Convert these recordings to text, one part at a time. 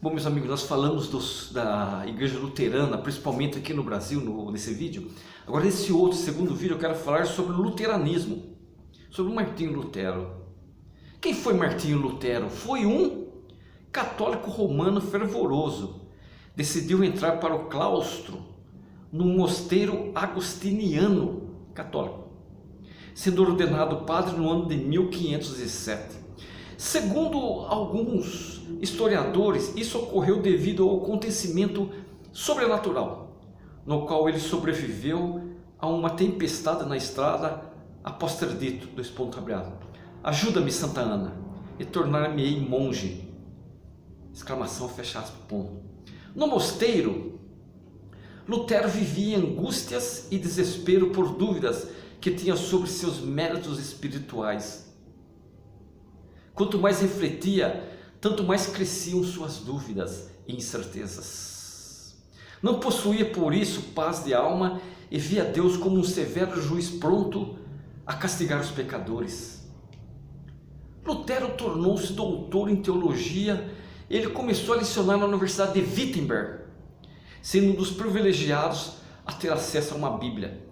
Bom, meus amigos, nós falamos da Igreja Luterana, principalmente aqui no Brasil, nesse vídeo. Agora, nesse outro, segundo vídeo, eu quero falar sobre o luteranismo, sobre Martinho Lutero. Quem foi Martinho Lutero? Foi um católico romano fervoroso. Decidiu entrar para o claustro, num mosteiro agostiniano católico, sendo ordenado padre no ano de 1507. Segundo alguns historiadores, isso ocorreu devido ao acontecimento sobrenatural, no qual ele sobreviveu a uma tempestade na estrada após ter dito, ajuda-me, Santa Ana, e tornar-me-ei monge. Exclamação, fecha aspas, ponto. No mosteiro, Lutero vivia angústias e desespero por dúvidas que tinha sobre seus méritos espirituais. Quanto mais refletia, tanto mais cresciam suas dúvidas e incertezas. Não possuía por isso paz de alma e via Deus como um severo juiz pronto a castigar os pecadores. Lutero tornou-se doutor em teologia. Ele começou a lecionar na Universidade de Wittenberg, sendo um dos privilegiados a ter acesso a uma Bíblia.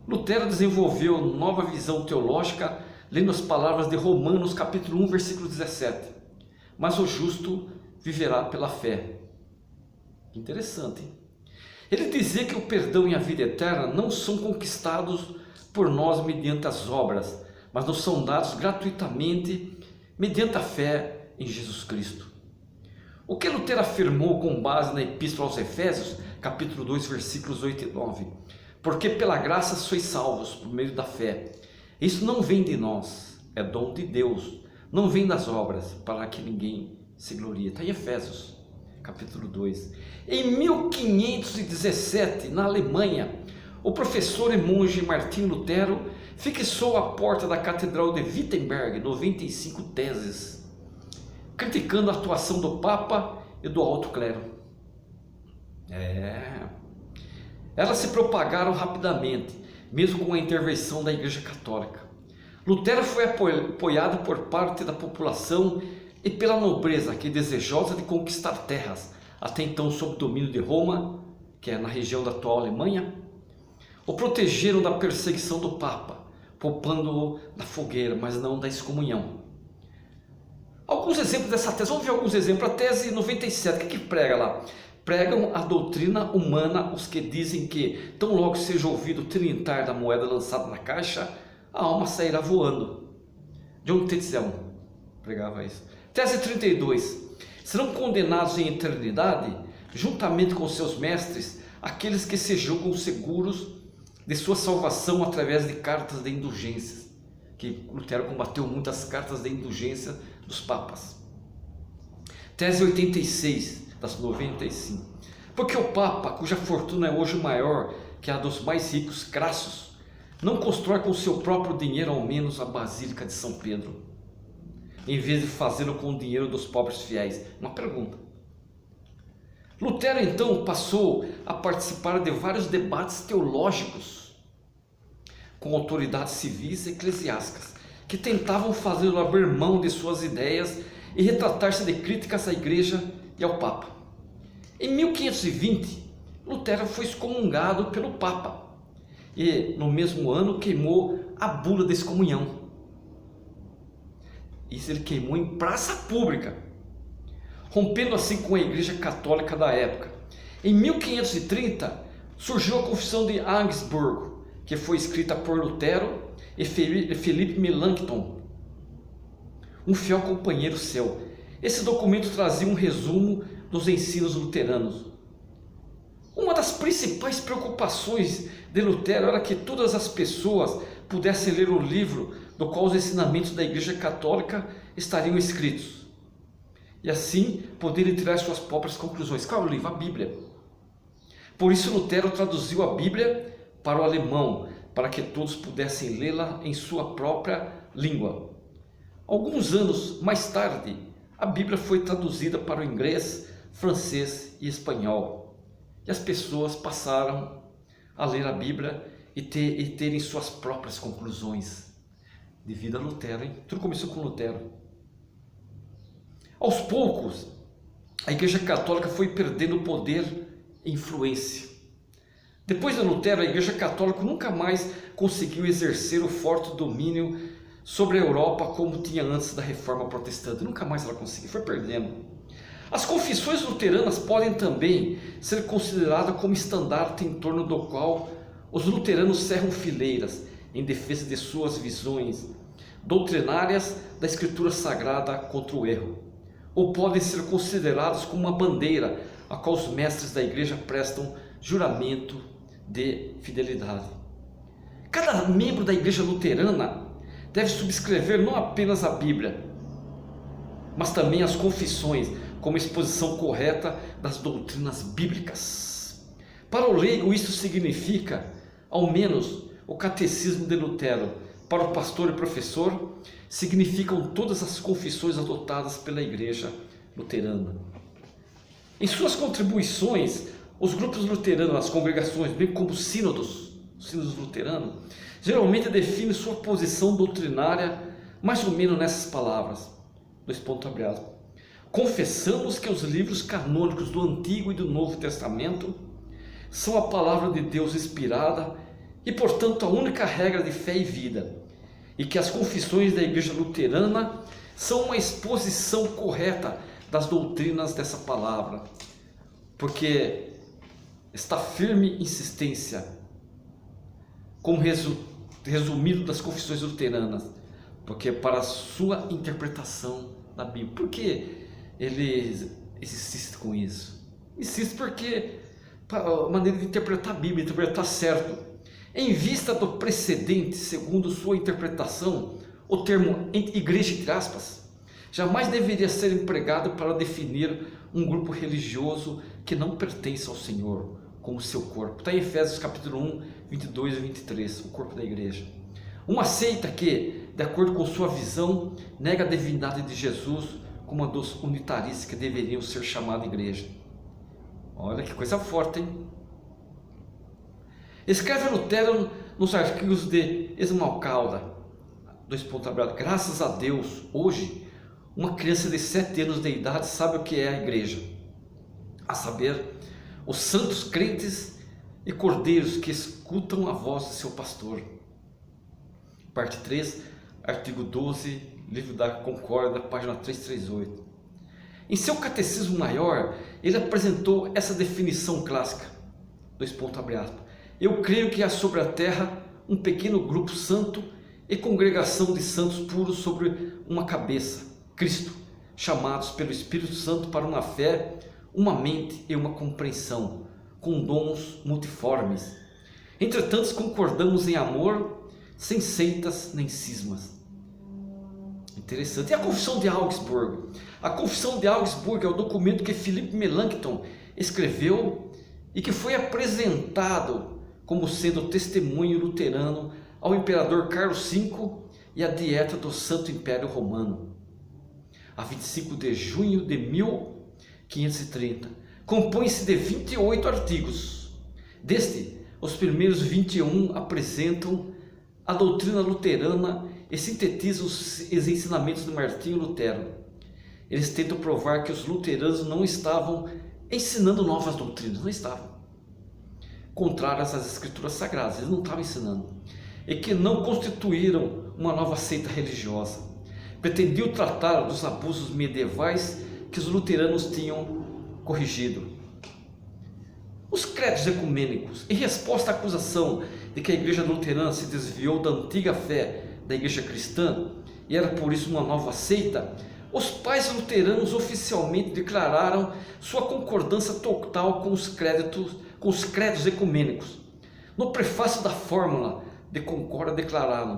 Lutero desenvolveu nova visão teológica, lendo as palavras de Romanos capítulo 1, versículo 17. Mas o justo viverá pela fé. Interessante, hein? Ele dizia que o perdão e a vida eterna não são conquistados por nós mediante as obras, mas nos são dados gratuitamente mediante a fé em Jesus Cristo. O que Lutero afirmou com base na Epístola aos Efésios, capítulo 2, versículos 8 e 9. Porque pela graça sois salvos por meio da fé. Isso não vem de nós, é dom de Deus, não vem das obras, para que ninguém se glorie. Está em Efésios, capítulo 2. Em 1517, na Alemanha, o professor e monge Martinho Lutero fixou à porta da Catedral de Wittenberg 95 teses, criticando a atuação do Papa e do alto clero. Elas se propagaram rapidamente, mesmo com a intervenção da Igreja Católica. Lutero foi apoiado por parte da população e pela nobreza, que desejosa de conquistar terras, até então sob domínio de Roma, que é na região da atual Alemanha, o protegeram da perseguição do Papa, poupando-o da fogueira, mas não da excomunhão. Alguns exemplos dessa tese, vamos ver alguns exemplos. A tese 97, o que prega lá? Pregam a doutrina humana os que dizem que, tão logo seja ouvido o tilintar da moeda lançada na caixa, a alma sairá voando. John Tetzel pregava isso. Tese 32. Serão condenados em eternidade, juntamente com seus mestres, aqueles que se julgam seguros de sua salvação através de cartas de indulgências. Que Lutero combateu muitas cartas de indulgência dos papas. Tese 86. Das 95. Porque o Papa, cuja fortuna é hoje maior que a dos mais ricos crassos, não constrói com seu próprio dinheiro ao menos a Basílica de São Pedro, em vez de fazê-lo com o dinheiro dos pobres fiéis? Uma pergunta. Lutero então passou a participar de vários debates teológicos com autoridades civis e eclesiásticas, que tentavam fazê-lo abrir mão de suas ideias e retratar-se de críticas à Igreja e ao Papa. Em 1520, Lutero foi excomungado pelo Papa e no mesmo ano queimou a bula da excomunhão. Isso ele queimou em praça pública, rompendo assim com a Igreja Católica da época. Em 1530 surgiu a Confissão de Augsburgo, que foi escrita por Lutero e Philippe Melanchthon, um fiel companheiro seu. Esse documento trazia um resumo dos ensinos luteranos. Uma das principais preocupações de Lutero era que todas as pessoas pudessem ler o livro do qual os ensinamentos da Igreja Católica estariam escritos, e assim poderem tirar suas próprias conclusões. Qual é o livro? A Bíblia. Por isso Lutero traduziu a Bíblia para o alemão, para que todos pudessem lê-la em sua própria língua. Alguns anos mais tarde, a Bíblia foi traduzida para o inglês, francês e espanhol. E as pessoas passaram a ler a Bíblia e terem suas próprias conclusões. Devido a Lutero, hein? Tudo começou com Lutero. Aos poucos, a Igreja Católica foi perdendo poder e influência. Depois de Lutero, a Igreja Católica nunca mais conseguiu exercer o forte domínio sobre a Europa como tinha antes da Reforma Protestante. Nunca mais ela conseguiu, foi perdendo. As confissões luteranas podem também ser consideradas como estandarte em torno do qual os luteranos cerram fileiras em defesa de suas visões doutrinárias da Escritura Sagrada contra o erro, ou podem ser considerados como uma bandeira a qual os mestres da Igreja prestam juramento de fidelidade. Cada membro da Igreja Luterana deve subscrever não apenas a Bíblia, mas também as confissões como exposição correta das doutrinas bíblicas. Para o leigo, isso significa, ao menos, o catecismo de Lutero. Para o pastor e professor, significam todas as confissões adotadas pela Igreja Luterana. Em suas contribuições, os grupos luteranos, as congregações, bem como os sínodos luteranos, geralmente definem sua posição doutrinária mais ou menos nessas palavras. Confessamos que os livros canônicos do Antigo e do Novo Testamento são a palavra de Deus inspirada e, portanto, a única regra de fé e vida, e que as confissões da Igreja Luterana são uma exposição correta das doutrinas dessa palavra, porque está firme insistência, como resumido das confissões luteranas, porque para a sua interpretação da Bíblia. Por que ele insiste com isso? Insiste porque a maneira de interpretar a Bíblia, interpretar certo. Em vista do precedente, segundo sua interpretação, o termo igreja, entre aspas, jamais deveria ser empregado para definir um grupo religioso que não pertence ao Senhor, como seu corpo. Está em Efésios capítulo 1, 22 e 23, o corpo da igreja. Uma seita que, de acordo com sua visão, nega a divindade de Jesus como uma dos unitaristas que deveriam ser chamados igreja. Olha que coisa forte, hein? Escreve Lutero nos artigos de Esmalcalda, graças a Deus, hoje, uma criança de 7 anos de idade sabe o que é a igreja, a saber, os santos crentes e cordeiros que escutam a voz de seu pastor. Parte 3, artigo 12, livro da Concórdia, página 338. Em seu catecismo maior, ele apresentou essa definição clássica, eu creio que há sobre a terra um pequeno grupo santo e congregação de santos puros sobre uma cabeça, Cristo, chamados pelo Espírito Santo para uma fé, uma mente e uma compreensão, com dons multiformes. Entretanto, concordamos em amor, sem seitas nem cismas. Interessante. E a Confissão de Augsburgo? A Confissão de Augsburgo é o documento que Philippe Melanchthon escreveu e que foi apresentado como sendo o testemunho luterano ao imperador Carlos V e à dieta do Santo Império Romano, a 25 de junho de 1530. Compõe-se de 28 artigos. Deste, os primeiros 21 apresentam a doutrina luterana e sintetizam os ensinamentos de Martinho Lutero. Eles tentam provar que os luteranos não estavam ensinando novas doutrinas, não estavam contrárias às escrituras sagradas, eles não estavam ensinando, e que não constituíram uma nova seita religiosa. Pretendiam tratar dos abusos medievais que os luteranos tinham corrigido. Os credos ecumênicos, em resposta à acusação de que a igreja luterana se desviou da antiga fé da igreja cristã e era por isso uma nova seita, os pais luteranos oficialmente declararam sua concordância total com os credos ecumênicos. No prefácio da fórmula de concórdia declararam,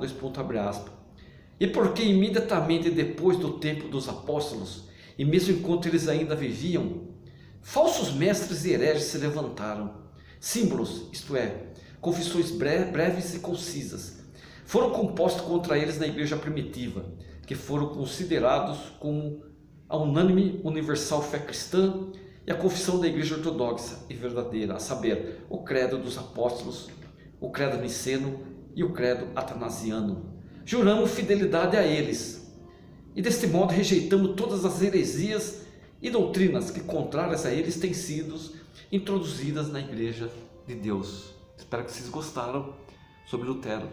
e porque imediatamente depois do tempo dos apóstolos, e mesmo enquanto eles ainda viviam, falsos mestres e hereges se levantaram. Símbolos, isto é, confissões breves e concisas, foram compostos contra eles na igreja primitiva, que foram considerados como a unânime universal fé cristã e a confissão da igreja ortodoxa e verdadeira, a saber, o credo dos apóstolos, o credo niceno e o credo atanasiano. Juramos fidelidade a eles e deste modo rejeitamos todas as heresias e doutrinas que contrárias a eles têm sido introduzidas na Igreja de Deus. Espero que vocês gostaram sobre Lutero.